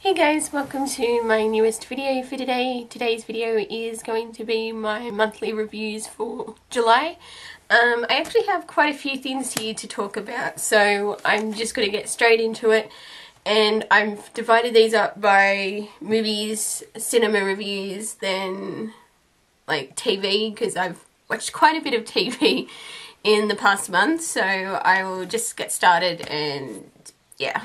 Hey guys, welcome to my newest video for today. Today's video is going to be my monthly reviews for July. I actually have quite a few things here to talk about, so I'm just going to get straight into it. And I've divided these up by movies, cinema reviews, then like TV, because I've watched quite a bit of TV in the past month, so I will just get started and yeah.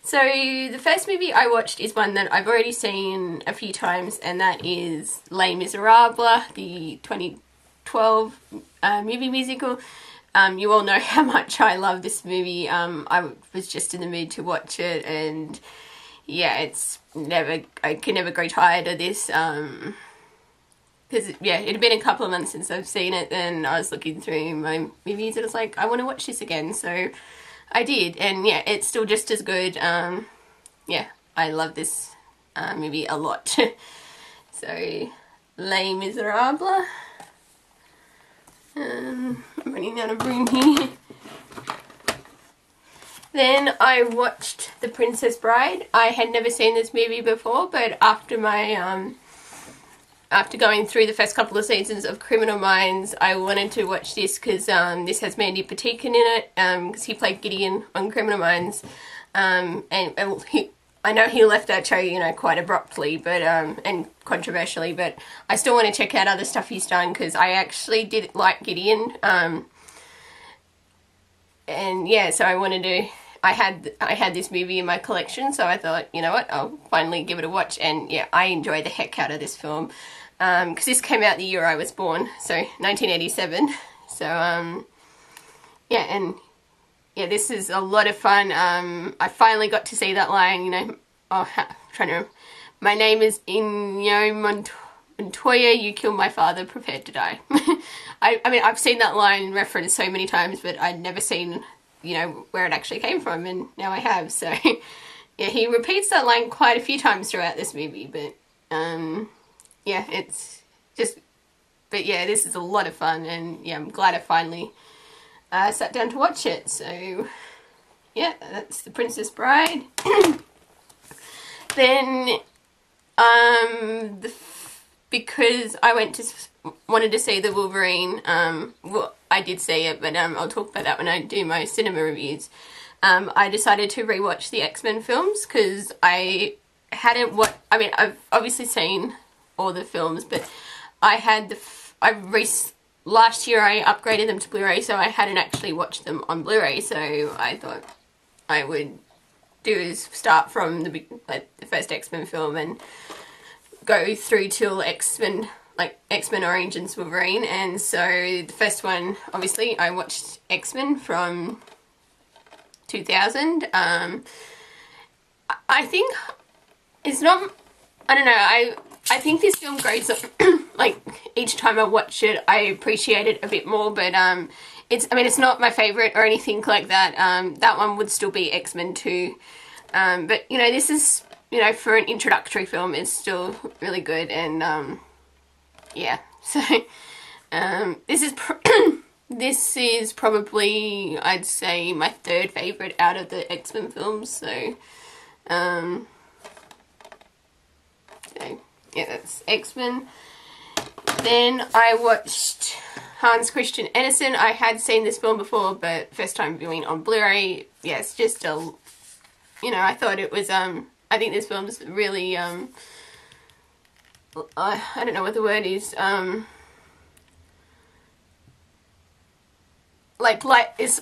So the first movie I watched is one that I've already seen a few times, and that is Les Miserables, the 2012 movie musical. You all know how much I love this movie. I was just in the mood to watch it, and yeah, I can never grow tired of this. Because yeah, it had been a couple of months since I've seen it, and I was looking through my movies and I was like, I want to watch this again, so I did, and yeah, it's still just as good. Yeah, I love this movie a lot. So, Les Miserables. I'm running out of room here. Then I watched The Princess Bride. I had never seen this movie before, but after my after going through the first couple of seasons of Criminal Minds, I wanted to watch this because this has Mandy Patinkin in it, because he played Gideon on Criminal Minds, and I know he left that show, you know, quite abruptly, but and controversially, but I still want to check out other stuff he's done, because I actually did like Gideon, and yeah, so I wanted to. I had this movie in my collection, so I thought, you know what, I'll finally give it a watch, and yeah, I enjoyed the heck out of this film, because this came out the year I was born, so 1987, so yeah, and yeah, this is a lot of fun. I finally got to see that line, you know, my name is Inigo Montoya, you killed my father, prepared to die. I mean, I've seen that line referenced so many times, but I'd never seen, you know, where it actually came from, and now I have, so yeah, he repeats that line quite a few times throughout this movie, but yeah, it's just, but yeah, this is a lot of fun, and yeah, I'm glad I finally sat down to watch it. So yeah, that's The Princess Bride. Then because I wanted to see the Wolverine, well, I did see it, but I'll talk about that when I do my cinema reviews. I decided to rewatch the X-Men films, because I hadn't I've obviously seen all the films, but I had last year I upgraded them to Blu-ray, so I hadn't actually watched them on Blu-ray, so I thought I would do is start from the first X-Men film and go through till X-Men Origins Wolverine. And so the first one, obviously, I watched X-Men from 2000. I think it's not, I don't know, I think this film grows up, like, each time I watch it, I appreciate it a bit more, but it's not my favourite or anything like that. That one would still be X-Men 2, but, you know, this is, you know, for an introductory film, it's still really good, and, yeah, so, this is probably, I'd say, my third favourite out of the X-Men films, so, yeah, that's X-Men. Then I watched Hans Christian Andersen. I had seen this film before, but first time viewing on Blu-ray. Yeah, it's just you know, I thought it was, I think this film's really, I don't know what the word is, it's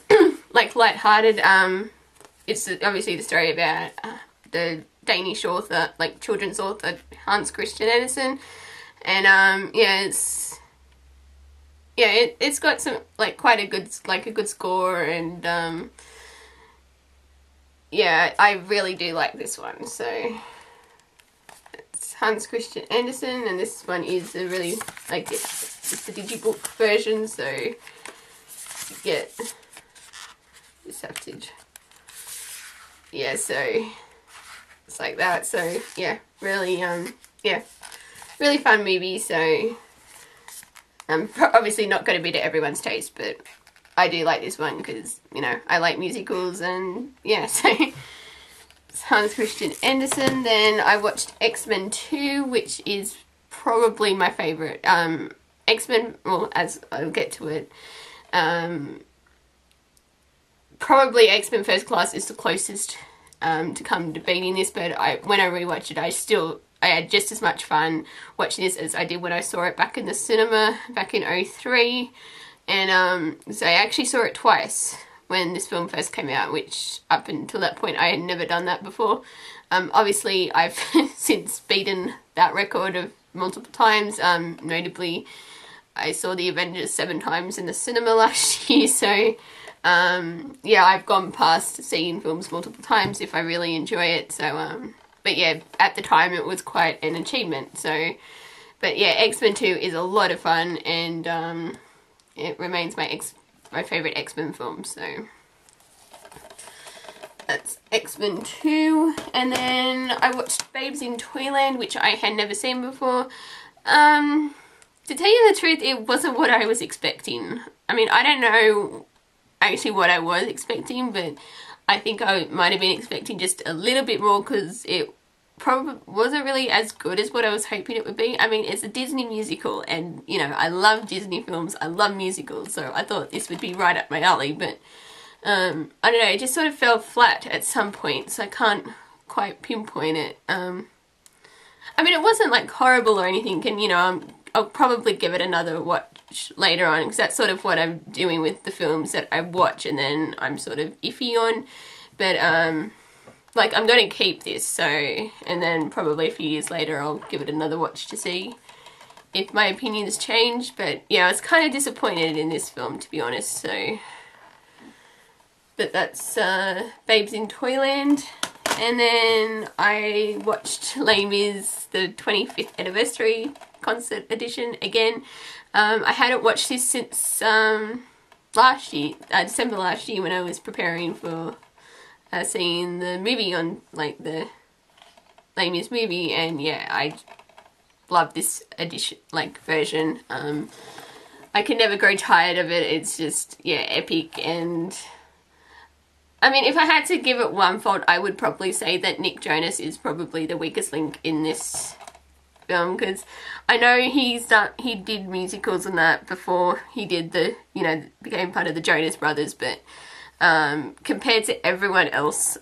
like lighthearted. It's obviously the story about the Danish author, like children's author, Hans Christian Andersen, and yeah, it's got some, like, quite a good score, and yeah, I really do like this one. So it's Hans Christian Andersen, and this one is a really, like, it's the digibook version, so you get this have to, yeah, so it's like that. So yeah, really yeah, really fun movie. So obviously not going to be to everyone's taste, but I do like this one because, you know, I like musicals, and yeah, so Hans Christian Andersen. Then I watched X-Men 2, which is probably my favourite. X-Men, well, as I'll get to it, probably X-Men First Class is the closest to come to beating this, but when I rewatched it, I had just as much fun watching this as I did when I saw it back in the cinema back in 2003. And so I actually saw it twice when this film first came out, which up until that point I had never done that before. Obviously I've since beaten that record of multiple times. Notably, I saw the Avengers 7 times in the cinema last year, so yeah, I've gone past seeing films multiple times if I really enjoy it. So but yeah, at the time it was quite an achievement. So, but yeah, X-Men 2 is a lot of fun, and it remains my favourite X-Men film. So that's X-Men 2. And then I watched Babes in Toyland, which I had never seen before. To tell you the truth, it wasn't what I was expecting. I mean, I don't know actually what I was expecting, but I think I might have been expecting just a little bit more, because it probably wasn't really as good as what I was hoping it would be. I mean, it's a Disney musical, and, you know, I love Disney films, I love musicals, so I thought this would be right up my alley, but I don't know, it just sort of fell flat at some point, so I can't quite pinpoint it. I mean, it wasn't like horrible or anything, and, you know, I'll probably give it another watch later on, because that's sort of what I'm doing with the films that I watch and then I'm sort of iffy on. But like, I'm going to keep this, so, and then probably a few years later I'll give it another watch to see if my opinions change. But yeah, I was kind of disappointed in this film, to be honest. So, but that's Babes in Toyland. And then I watched Les Mis, the 25th anniversary concert edition again. I hadn't watched this since last year, December last year, when I was preparing for seeing the movie on, like, the Les Mis movie, and yeah, I love this edition, like, version. I can never grow tired of it. It's just, yeah, epic. And I mean, if I had to give it one fault, I would probably say that Nick Jonas is probably the weakest link in this film, because I know he did musicals and that before he did became part of the Jonas Brothers, but compared to everyone else,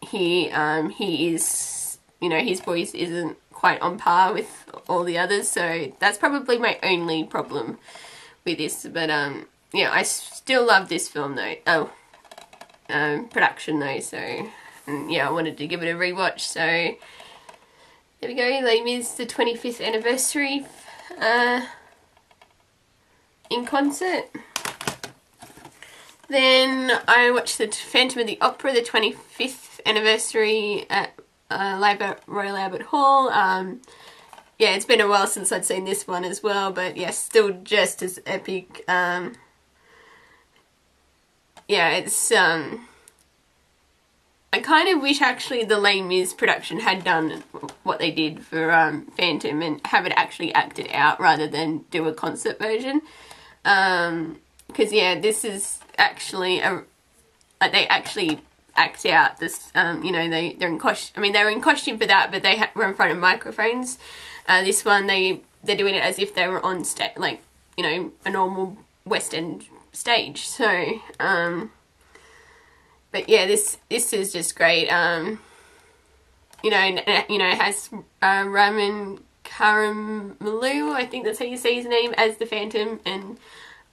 he is, you know, his voice isn't quite on par with all the others, so that's probably my only problem with this. But yeah, I still love this film though. Production though, so yeah, I wanted to give it a rewatch, so there we go. Les Mis, the 25th anniversary in concert. Then I watched the Phantom of the Opera, the 25th anniversary at Royal Albert Hall. Yeah, it's been a while since I'd seen this one as well, but yeah, still just as epic. Yeah, it's, I kind of wish actually the Les Mis production had done what they did for Phantom and have it actually acted out rather than do a concert version. Because yeah, this is actually they actually act out this, you know, they're in costume. I mean, they were in costume for that, but they were in front of microphones. This one, they're doing it as if they were on stage, like, you know, a normal West End stage. So but yeah, this is just great. You know, it has Ramin Karimloo, I think that's how you say his name, as the Phantom, and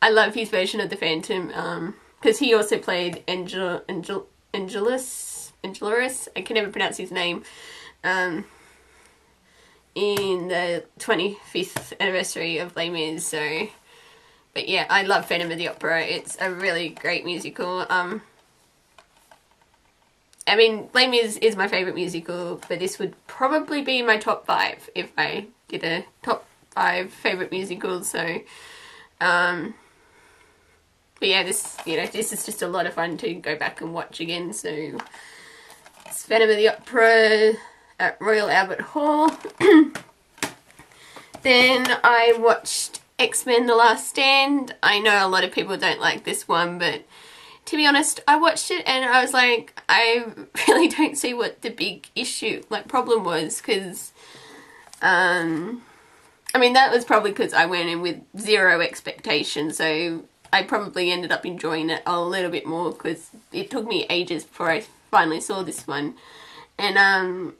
I love his version of the Phantom, because he also played Angelus, I can never pronounce his name, in the 25th anniversary of Les Mis. So, but yeah, I love Phantom of the Opera. It's a really great musical. I mean, Les Mis is my favourite musical, but this would probably be my top 5 if I did a top 5 favourite musicals. So, but yeah, this is just a lot of fun to go back and watch again. So, it's Phantom of the Opera at Royal Albert Hall. Then I watched X-Men: The Last Stand. I know a lot of people don't like this one, but to be honest, I watched it and I was like, I really don't see what the big issue, like, problem was, because, I mean, that was probably because I went in with zero expectations, so I probably ended up enjoying it a little bit more, because it took me ages before I finally saw this one. And,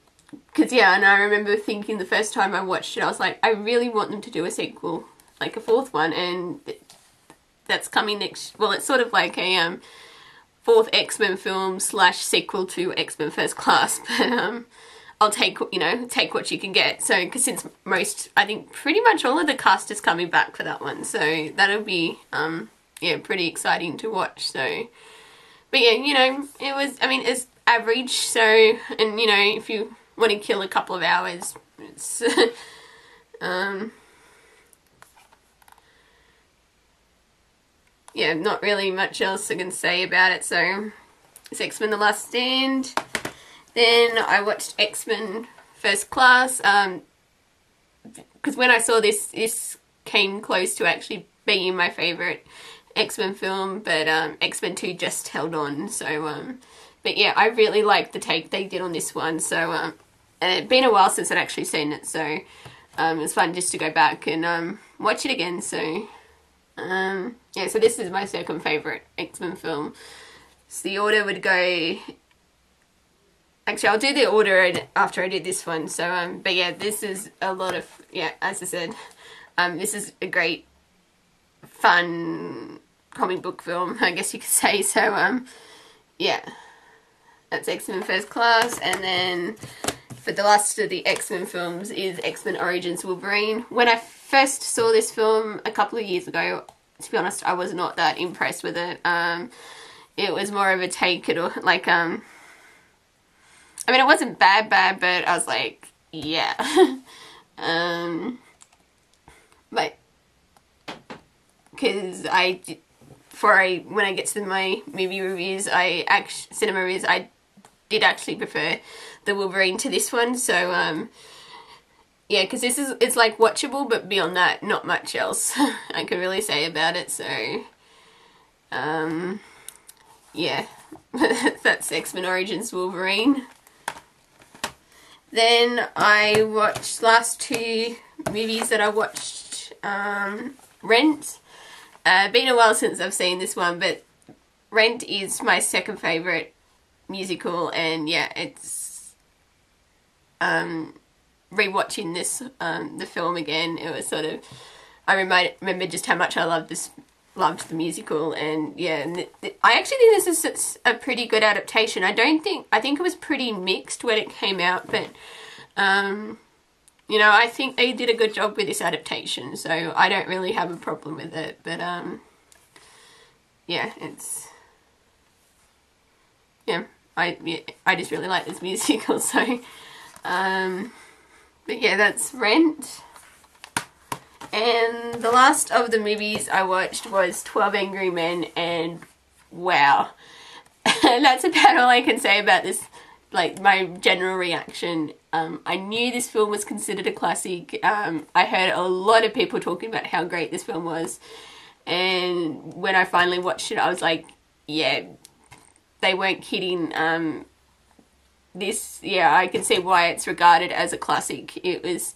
because, yeah, and I remember thinking the first time I watched it, I was like, I really want them to do a sequel, like a fourth one, and that's coming next, well, it's sort of like a, fourth X-Men film / sequel to X-Men First Class, but, I'll take, you know, take what you can get. So, because since I think pretty much all of the cast is coming back for that one, so that'll be, yeah, pretty exciting to watch, so, but yeah, you know, it was, I mean, it's average, so, and, you know, if you want to kill a couple of hours, it's, yeah, not really much else I can say about it, so, it's X-Men The Last Stand. Then I watched X-Men First Class, because when I saw this came close to actually being my favourite X-Men film, but X-Men 2 just held on, so, but yeah, I really liked the take they did on this one, so, it'd been a while since I'd actually seen it, so, it was fun just to go back and, watch it again, so, yeah, so this is my second favourite X-Men film. So the order would go, actually I'll do the order after I did this one, so, but yeah, this is a lot of, yeah, as I said, this is a great, fun comic book film, I guess you could say, so, yeah, that's X-Men First Class, and then for the last of the X-Men films is X-Men Origins Wolverine. When I first saw this film a couple of years ago, to be honest, I was not that impressed with it. It was more of a take it or, like, I mean, it wasn't bad, but I was like, yeah. But, because when I get to my movie reviews, cinema reviews, I did actually prefer the Wolverine to this one, so, yeah, because it's like watchable, but beyond that, not much else I could really say about it, so, yeah, that's X-Men Origins Wolverine. Then I watched last two movies that I watched, Rent. Been a while since I've seen this one, but Rent is my second favourite musical, and yeah, it's, rewatching this, the film again, it was sort of, I remember just how much I loved the musical, and yeah, and I actually think this is a pretty good adaptation. I think it was pretty mixed when it came out, but, you know, I think they did a good job with this adaptation, so I don't really have a problem with it, but, yeah, it's, yeah, I just really like this musical, so, but yeah, that's Rent. And the last of the movies I watched was 12 Angry Men, and wow. And that's about all I can say about this, like, my general reaction. I knew this film was considered a classic. I heard a lot of people talking about how great this film was. And when I finally watched it, I was like, yeah, they weren't kidding. Yeah, I can see why it's regarded as a classic. It was,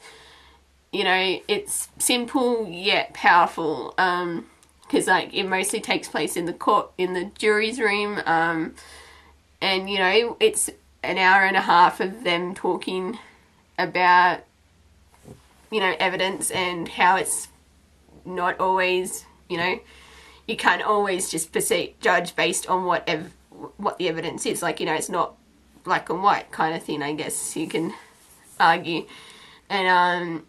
you know, it's simple yet powerful, because, like, it mostly takes place in the jury's room, and, you know, it's an hour and a half of them talking about, you know, evidence and how it's not always, you know, you can't always just judge based on what the evidence is, like, you know, it's not black and white kind of thing, I guess you can argue. And,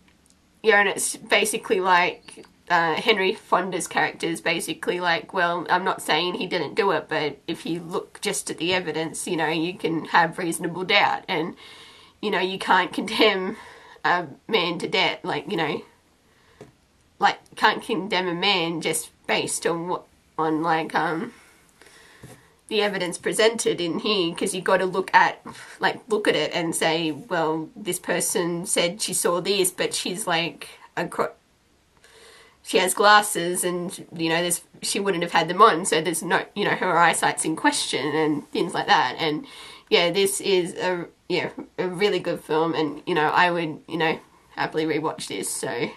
yeah, and it's basically like, Henry Fonda's character is basically like, well, I'm not saying he didn't do it, but if you look just at the evidence, you know, you can have reasonable doubt, and, you know, you can't condemn a man to death, like, you know, like, can't condemn a man just based on the evidence presented in here, because you've got to look at it and say, well, this person said she saw this, but she's like she has glasses and, you know, she wouldn't have had them on, so there's no, you know, her eyesight's in question and things like that. And yeah, this is a really good film, and, you know, I would, you know, happily rewatch this. So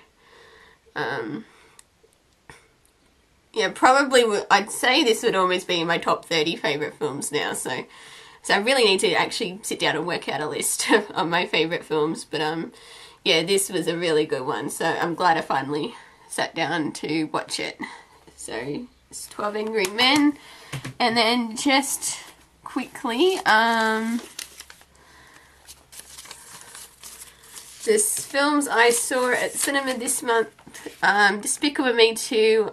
yeah, probably I'd say this would almost be in my top 30 favourite films now, so I really need to actually sit down and work out a list of my favourite films. But yeah, this was a really good one, so I'm glad I finally sat down to watch it. So it's 12 Angry Men. And then just quickly, this films I saw at cinema this month. Despicable Me 2,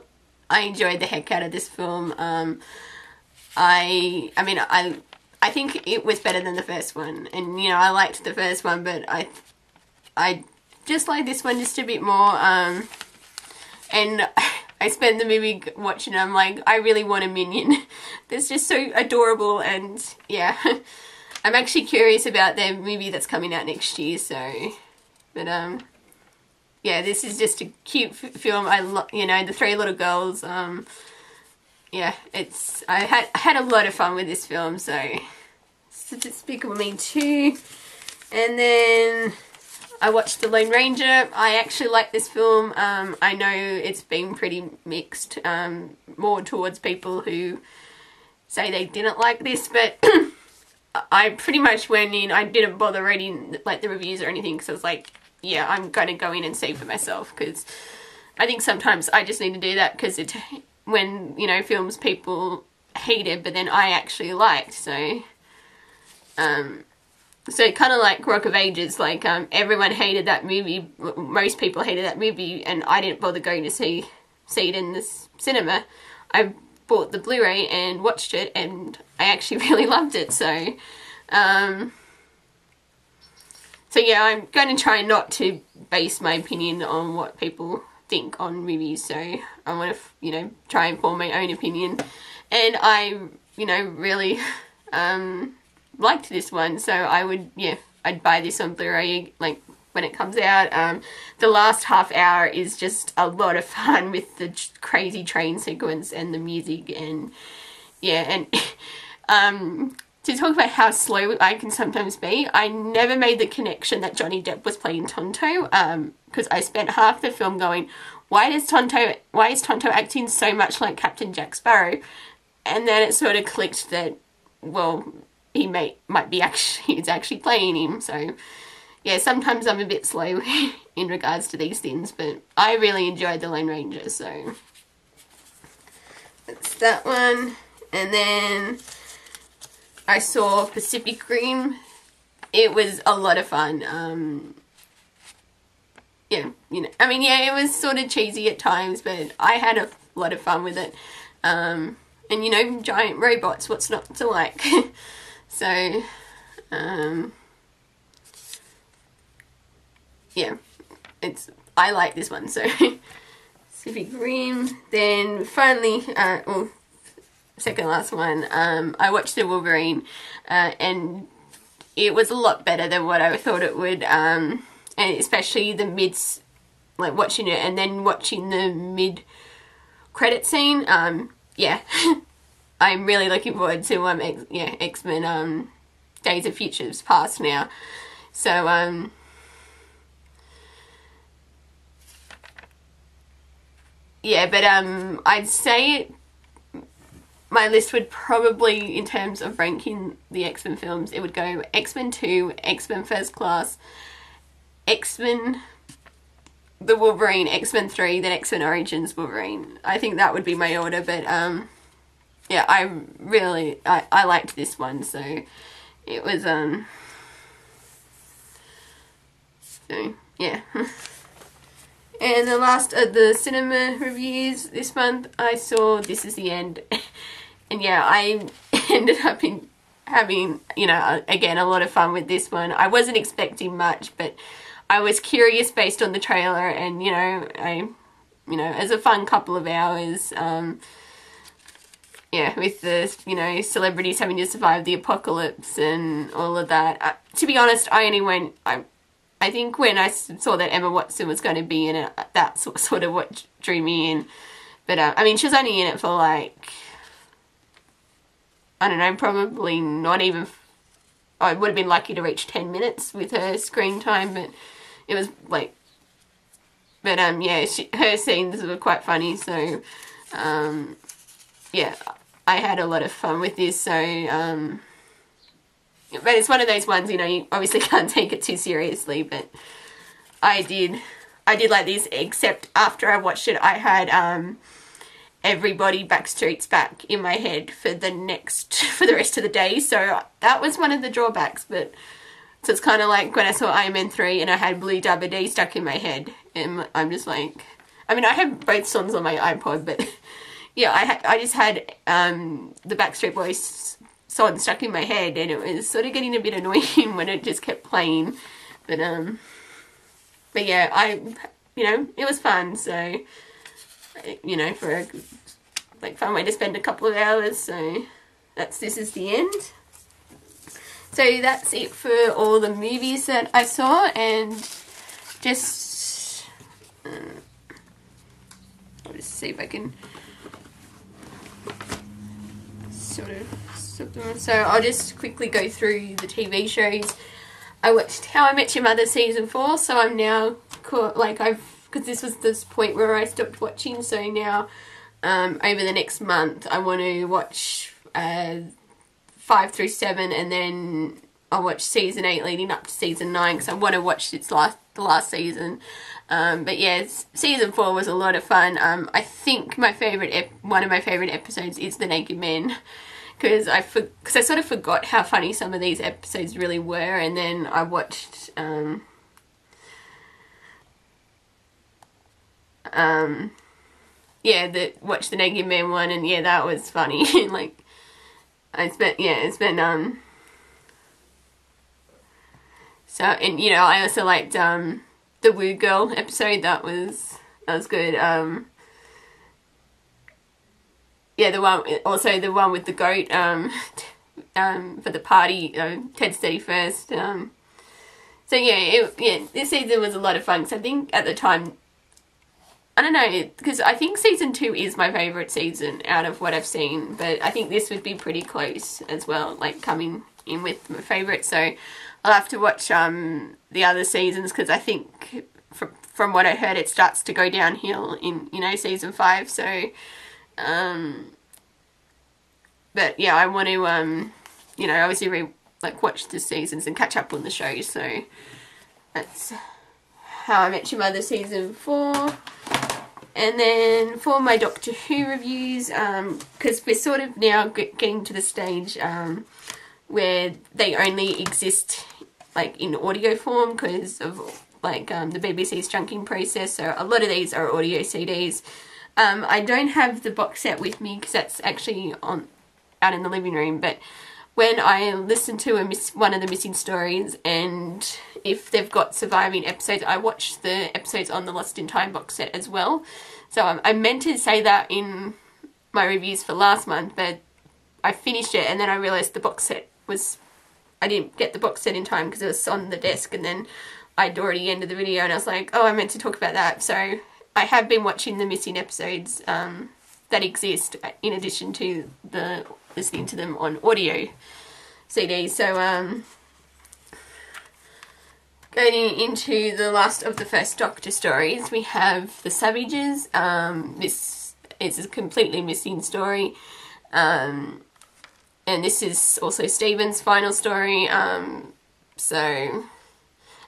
I enjoyed the heck out of this film. I mean, I think it was better than the first one, and, you know, I liked the first one, but I just like this one just a bit more. And I spent the movie watching it, I'm like, I really want a Minion. That's just so adorable, and yeah. I'm actually curious about their movie that's coming out next year, so, but yeah, this is just a cute film. You know, the three little girls, yeah, I had a lot of fun with this film, so Despicable Me 2. And then I watched The Lone Ranger. I actually like this film. I know it's been pretty mixed, more towards people who say they didn't like this, but I pretty much went in, I didn't bother reading like the reviews or anything, because I was like, yeah, I'm going to go in and see for myself, because I think sometimes I just need to do that, because when, you know, films people hated but then I actually liked, so so kind of like Rock of Ages, like everyone hated that movie, most people hated that movie, and I didn't bother going to see it in the cinema. I bought the Blu-ray and watched it, and I actually really loved it, so so yeah, I'm going to try not to base my opinion on what people think on movies, so I want to, you know, try and form my own opinion. And I, you know, really liked this one, so I would, yeah, I'd buy this on Blu-ray like when it comes out. The last half hour is just a lot of fun with the crazy train sequence and the music, and yeah, and to talk about how slow I can sometimes be, I never made the connection that Johnny Depp was playing Tonto, because I spent half the film going, why is Tonto acting so much like Captain Jack Sparrow? And then it sort of clicked that, well, he might be actually playing him. So yeah, sometimes I'm a bit slow in regards to these things, but I really enjoyed The Lone Ranger, so that's that one. And then I saw Pacific Rim. It was a lot of fun. Yeah, you know, I mean, yeah, it was sort of cheesy at times, but I had a lot of fun with it. And, you know, giant robots, what's not to like? So, yeah, I like this one, so Pacific Rim. Then finally, well, second last one, I watched The Wolverine, and it was a lot better than what I thought it would, and especially the mids, like watching it and then watching the mid-credit scene, yeah, I'm really looking forward to, X-Men, Days of Futures Past now, so, yeah, but, I'd say my list would probably, in terms of ranking the X-Men films, it would go X-Men 2, X-Men First Class, X-Men The Wolverine, X-Men 3, then X-Men Origins Wolverine. I think that would be my order, but yeah, I liked this one, so it was, so, yeah. And the last of the cinema reviews this month, I saw This Is the End. And yeah, I ended up having, you know, again, a lot of fun with this one. I wasn't expecting much, but I was curious based on the trailer, and, you know, as a fun couple of hours, yeah, with the, you know, celebrities having to survive the apocalypse and all of that. To be honest, I only went, I think when I saw that Emma Watson was going to be in it, that's sort of what drew me in. But, I mean, she was only in it for, like, I don't know, probably not even, I would have been lucky to reach 10 minutes with her screen time, but it was, like, but, yeah, her scenes were quite funny, so, yeah, I had a lot of fun with this, so, but it's one of those ones, you know, you obviously can't take it too seriously, but I did like this, except after I watched it, I had, Everybody Backstreet's Back in my head for the rest of the day, so that was one of the drawbacks, but, so it's kind of like when I saw Iron Man 3 and I had Blue Dabba Dee stuck in my head, and I'm just like, I mean, I have both songs on my iPod, but, yeah, I just had, the Backstreet Boys song stuck in my head, and it was sort of getting a bit annoying when it just kept playing, but yeah, you know, it was fun, so, you know, for a, like, fun way to spend a couple of hours, so this is the end. So that's it for all the movies that I saw, and just, I'll just see if I can sort of stop them. So I'll just quickly go through the TV shows. I watched How I Met Your Mother season 4, so I'm now caught, like, because this was this point where I stopped watching, so now over the next month I want to watch 5 through 7, and then I'll watch season 8 leading up to season 9, because I want to watch the last season. But yeah, season 4 was a lot of fun. I think one of my favourite episodes is The Naked Men, because I sort of forgot how funny some of these episodes really were, and then I watched watch the Naked Men one, and yeah, that was funny. Like, it's been so, and you know, I also liked the Woo Girl episode. That was good. Yeah, the one with the goat for the party, Ted's 31st. So yeah, this season was a lot of fun, because I think at the time, I don't know, because I think season 2 is my favourite season out of what I've seen, but I think this would be pretty close as well, like coming in with my favourite, so I'll have to watch the other seasons, because I think from what I heard it starts to go downhill in, you know, season 5, so, but yeah, I want to, you know, obviously watch the seasons and catch up on the shows, so that's How I Met Your Mother season 4. And then for my Doctor Who reviews, because we're sort of now getting to the stage where they only exist like in audio form because of like the BBC's chunking process, so a lot of these are audio CDs. I don't have the box set with me because that's actually out in the living room, but when I listen to one of the missing stories, and if they've got surviving episodes, I watch the episodes on the Lost in Time box set as well. So I meant to say that in my reviews for last month, but I finished it and then I realised the box set I didn't get the box set in time because it was on the desk, and then I'd already ended the video and I was like, oh, I meant to talk about that. So I have been watching the missing episodes that exist in addition to listening to them on audio CDs. So going into the last of the first Doctor stories, we have The Savages. This is a completely missing story, and this is also Stephen's final story. So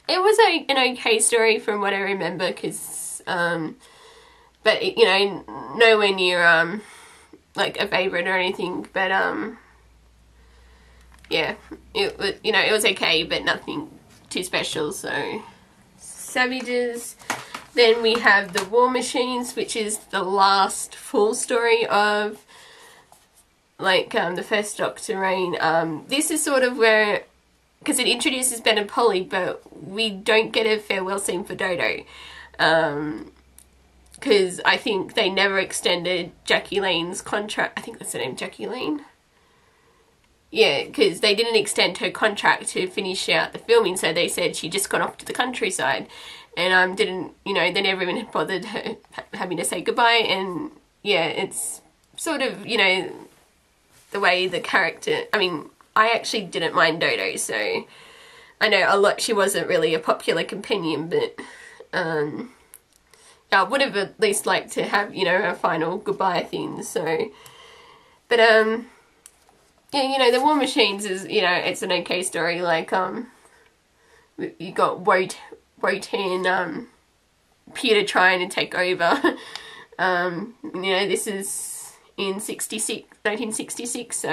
it was an okay story from what I remember, because but you know, nowhere near like a favourite or anything, but yeah, it was okay, but nothing too special. So Savages. Then we have The War Machines, which is the last full story of like the first Doctor reign. This is sort of where, because it introduces Ben and Polly, but we don't get a farewell scene for Dodo. Because I think they never extended Jackie Lane's contract. I think that's the name, Jackie Lane. yeah, because they didn't extend her contract to finish out the filming, so they said she just got off to the countryside, and didn't, you know, they never even had bothered her having to say goodbye. And yeah, it's sort of, you know, the way the character, I mean, I actually didn't mind Dodo, so I know a lot, she wasn't really a popular companion, but I would have at least liked to have, you know, a final goodbye thing, so, but yeah, you know, the War Machines is, you know, it's an okay story. Like, you got Wotan, Peter trying to take over. You know, this is in 1966, so,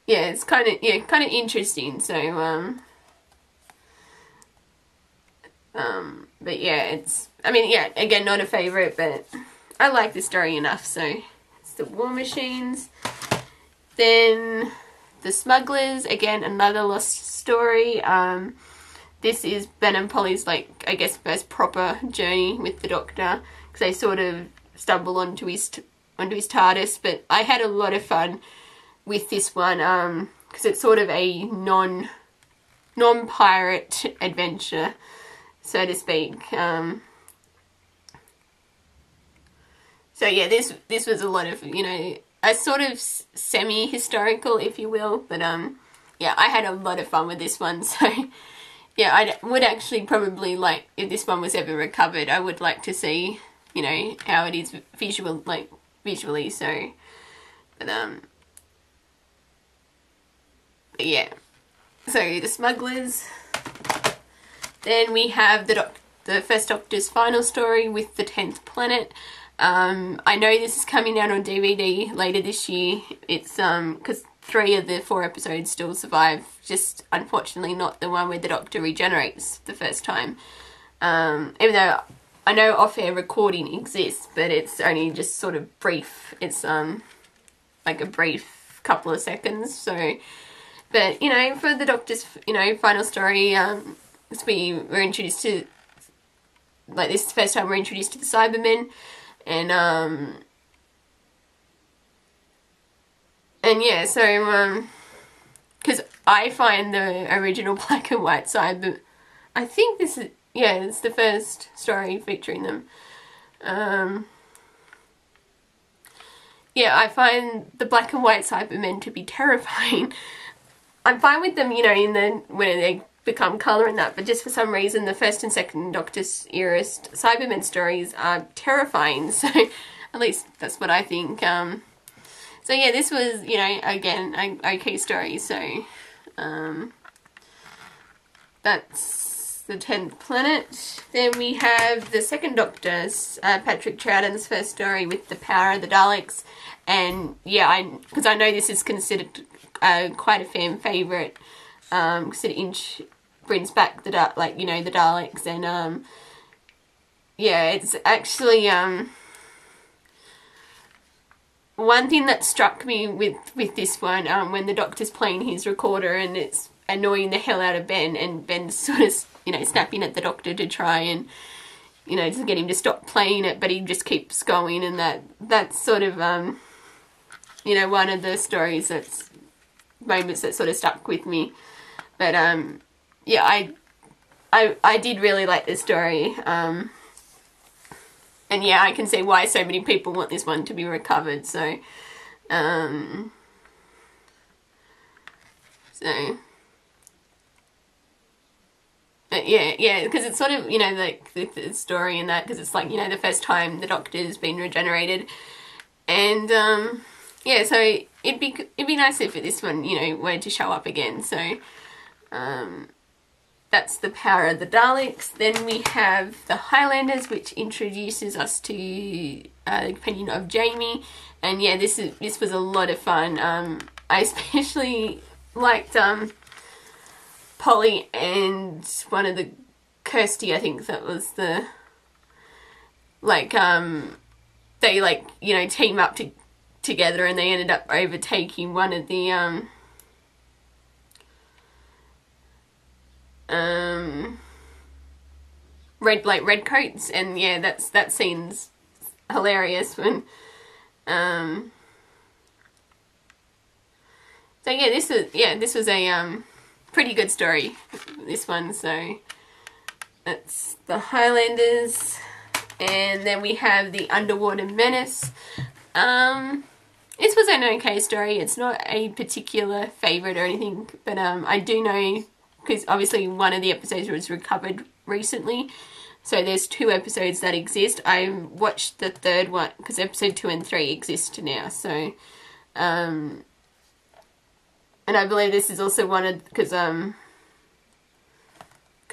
yeah, it's kind of interesting, so, but yeah, it's, I mean, yeah, again, not a favourite, but I like the story enough, so it's the War Machines. Then the Smugglers, again, another lost story. This is Ben and Polly's, like, I guess, first proper journey with the Doctor, because they sort of stumble onto his TARDIS, but I had a lot of fun with this one, because it's sort of a non-pirate adventure, so to speak. So yeah, this was a lot of, you know, a sort of semi-historical, if you will, but yeah, I had a lot of fun with this one, so yeah, I would actually probably like, if this one was ever recovered, I would like to see, you know, how it is visually, so, but yeah, so the Smugglers. Then we have the First Doctor's final story with the 10th Planet. I know this is coming out on DVD later this year. It's because 3 of the 4 episodes still survive, just unfortunately not the one where the Doctor regenerates the first time. Even though I know off-air recording exists, but it's only just sort of brief. It's like a brief couple of seconds. So, but you know, for the Doctor's, you know, final story, we were introduced to, like, this is the first time we're introduced to the Cybermen. And yeah, so, because I find the original black and white Cyber, I think this is, yeah, it's the first story featuring them. Yeah, I find the black and white Cybermen to be terrifying. I'm fine with them, you know, when they become colour and that, but just for some reason the first and second Doctor's era Cybermen stories are terrifying, so at least that's what I think. So yeah, this was, you know, again, an okay story, so that's the 10th Planet. Then we have the second Doctor's, Patrick Troughton's first story with the Power of the Daleks, and yeah, because I know this is considered quite a fan favourite, because it brings back the the Daleks, and yeah, it's actually one thing that struck me with this one, when the Doctor's playing his recorder and it's annoying the hell out of Ben, and Ben's sort of, you know, snapping at the Doctor to try and, you know, to get him to stop playing it, but he just keeps going, and that's sort of you know, one of the moments that sort of stuck with me. But yeah, I did really like this story, and yeah, I can see why so many people want this one to be recovered, so yeah, because it's sort of, you know, like the story and that, because it's like, you know, the first time the Doctor's been regenerated, and yeah, so it'd be nice if this one, you know, were to show up again. So that's the Power of the Daleks. Then we have the Highlanders, which introduces us to the companion of Jamie, and yeah, this was a lot of fun. I especially liked Polly and one of the Kirsty, I think that was the, like, they, like, you know, team up together, and they ended up overtaking one of the red coats, and yeah, that scene's hilarious when so yeah, this was a pretty good story, this one. So that's the Highlanders, and then we have the Underwater Menace. This was an okay story. It's not a particular favourite or anything, but I do know, because obviously one of the episodes was recovered recently, so there's 2 episodes that exist. I watched the 3rd one, because episode 2 and 3 exist now, so, and I believe this is also one of, because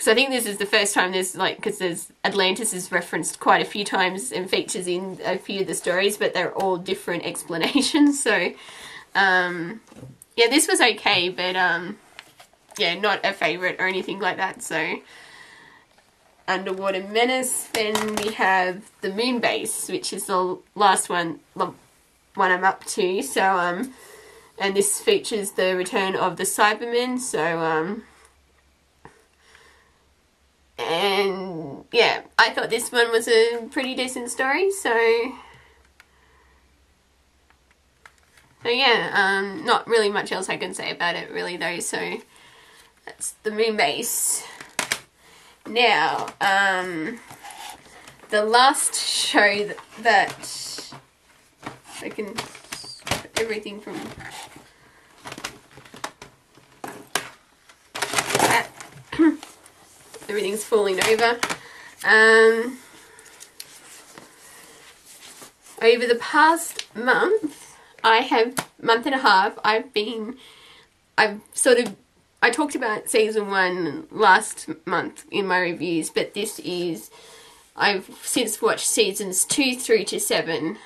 I think this is the first time there's, like, because there's Atlantis is referenced quite a few times and features in a few of the stories, but they're all different explanations. So, yeah, this was okay, but, yeah, not a favourite or anything like that. So, Underwater Menace. Then we have the Moonbase, which is the last one I'm up to. So, and this features the return of the Cybermen. So, and yeah, I thought this one was a pretty decent story, so yeah, not really much else I can say about it really though. So that's the Moonbase. Now, the last show that I can put everything from that. Everything's falling over. Over the past month, month and a half, I talked about season 1 last month in my reviews, but I've since watched seasons 2 through to 7,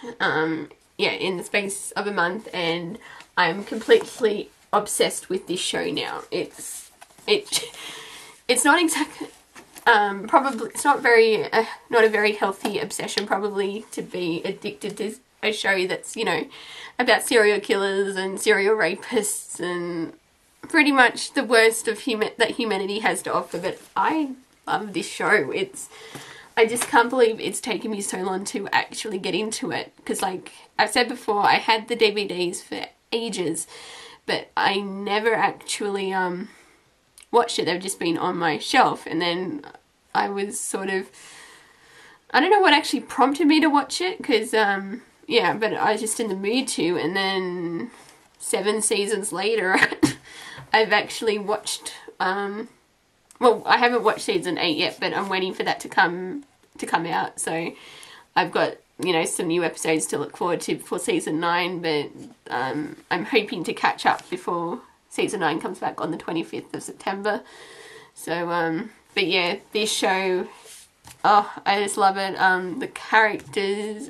yeah, in the space of a month, and I'm completely obsessed with this show now. It's not exactly, probably, it's not a very healthy obsession probably to be addicted to a show that's, you know, about serial killers and serial rapists and pretty much the worst of that humanity has to offer. But I love this show. I just can't believe it's taken me so long to actually get into it. Because like I've said before, I had the DVDs for ages, but I never actually, watched it. They've just been on my shelf, and then I was sort of, I don't know what actually prompted me to watch it, because yeah, but I was just in the mood to, and then 7 seasons later I've actually watched, well, I haven't watched season 8 yet, but I'm waiting for that to come out, so I've got, you know, some new episodes to look forward to for season 9, but I'm hoping to catch up before season 9 comes back on the 25th of September. So, but yeah, this show, oh, I just love it. The characters,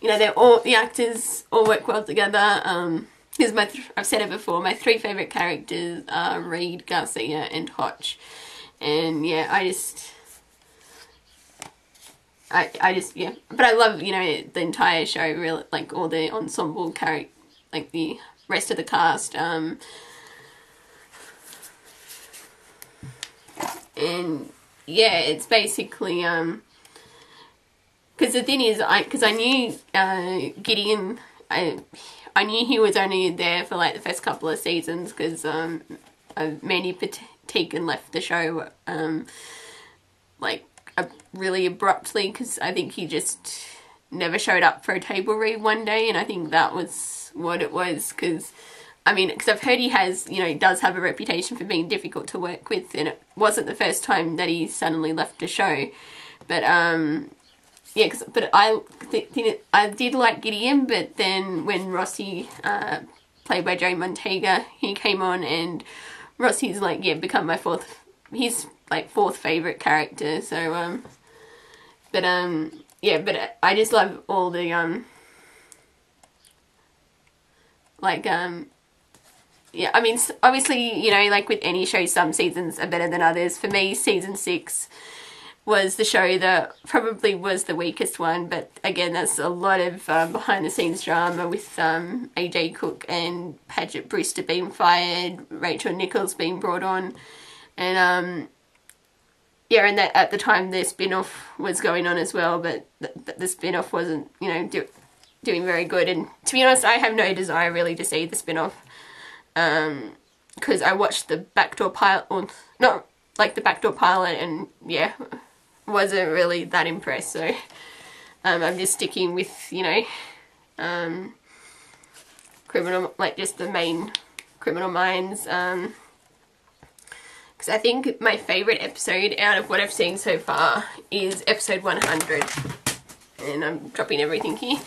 you know, the actors all work well together. I've said it before, my 3 favourite characters are Reed, Garcia and Hotch. And yeah, I just, yeah. But I love, you know, the entire show, really, like all the ensemble characters, like the rest of the cast, and yeah, it's basically, because the thing is, because I knew Gideon, I knew he was only there for like the first couple of seasons, because Mandy Patinkin left the show like really abruptly, because I think he just never showed up for a table read one day, and I think that was what it was, because I mean, because I've heard he has, you know, he does have a reputation for being difficult to work with, and it wasn't the first time that he suddenly left the show. But yeah, but I did like Gideon, but then when Rossi, played by Joe Montega, he came on, and Rossi's like, yeah, become my fourth favourite character. So but yeah, but I just love all the yeah, I mean, obviously, you know, like with any show, some seasons are better than others. For me, season 6 was the show that probably was the weakest one, but again, there's a lot of behind-the-scenes drama with AJ Cook and Paget Brewster being fired, Rachel Nichols being brought on, and yeah, and that at the time the spin-off was going on as well, but the spin-off wasn't, you know, doing very good. And to be honest, I have no desire really to see the spin-off, because I watched the backdoor pilot, or not like the backdoor pilot, and yeah, wasn't really that impressed. So I'm just sticking with, you know, Criminal, like just the main Criminal Minds, because I think my favourite episode out of what I've seen so far is episode 100, and I'm dropping everything here.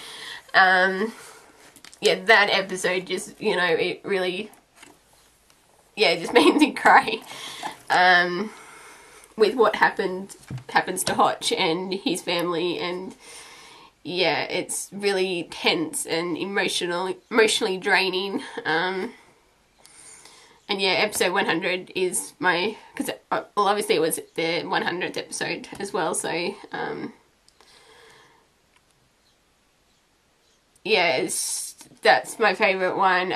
Yeah, that episode just, you know, it really, yeah, it just made me cry, with what happens to Hotch and his family, and yeah, it's really tense and emotionally draining. And yeah, episode 100 is my, because well, obviously it was the 100th episode as well, so yeah, that's my favourite one.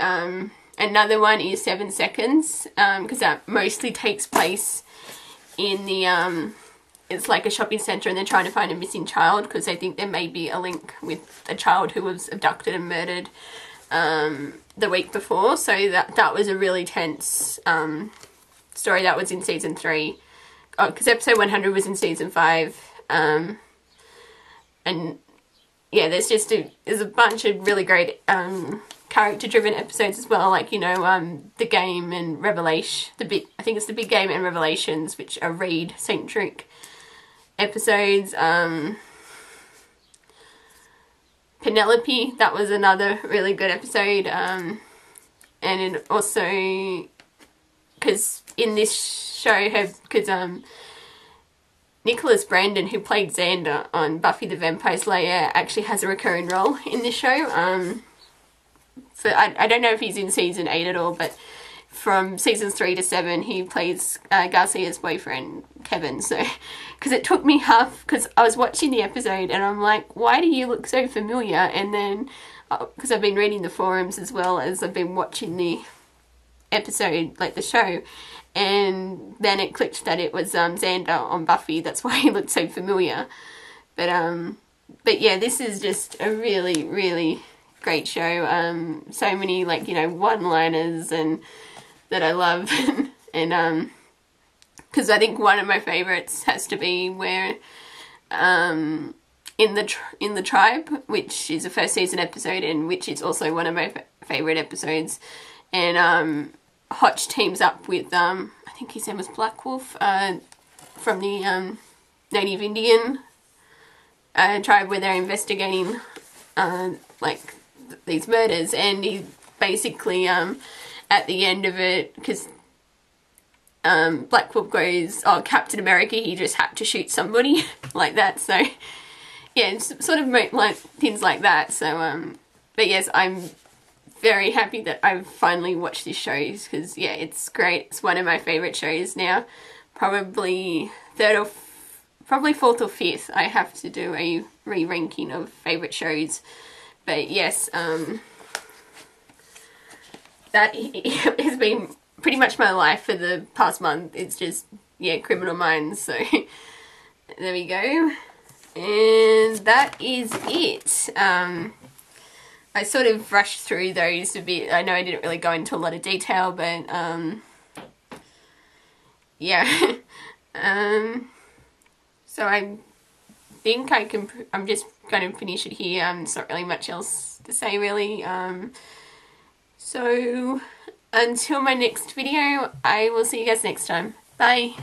Another one is 7 Seconds, because that mostly takes place in the it's like a shopping centre, and they're trying to find a missing child because they think there may be a link with a child who was abducted and murdered the week before. So that was a really tense story. That was in season 3, because episode 100 was in season 5, and yeah, there's a bunch of really great character-driven episodes as well, like, you know, The Game and Revelation, I think it's The Big Game and Revelations, which are Reed-centric episodes. Penelope, that was another really good episode, and it also, because in this show, because Nicholas Brandon, who played Xander on Buffy the Vampire Slayer, actually has a recurring role in this show. So I don't know if he's in season 8 at all, but from seasons 3 to 7, he plays Garcia's boyfriend, Kevin. So, because it took me because I was watching the episode and I'm like, why do you look so familiar? And then, because I've been reading the forums as well as I've been watching the episode, like the show, and then it clicked that it was Xander on Buffy. That's why he looked so familiar. But yeah, this is just a really, really great show. So many, like, you know, one-liners and that I love, and because I think one of my favorites has to be where in the Tribe, which is a first season episode and which is also one of my favorite episodes, and Hotch teams up with I think his name was Black Wolf, from the Native Indian tribe, where they're investigating like these murders, and he basically at the end of it, because Black Wolf goes, oh, Captain America, he just had to shoot somebody, like that. So yeah, it's sort of like things like that. So but yes, I'm very happy that I've finally watched this show, because yeah, it's great. It's one of my favourite shows now. Probably probably 4th or 5th. I have to do a re-ranking of favourite shows. But yes, that has been pretty much my life for the past month. It's just, yeah, Criminal Minds. So there we go. And that is it. I sort of rushed through those a bit. I know I didn't really go into a lot of detail, but yeah. So I think I'm just going to finish it here. There's not really much else to say, really. So until my next video, I will see you guys next time. Bye.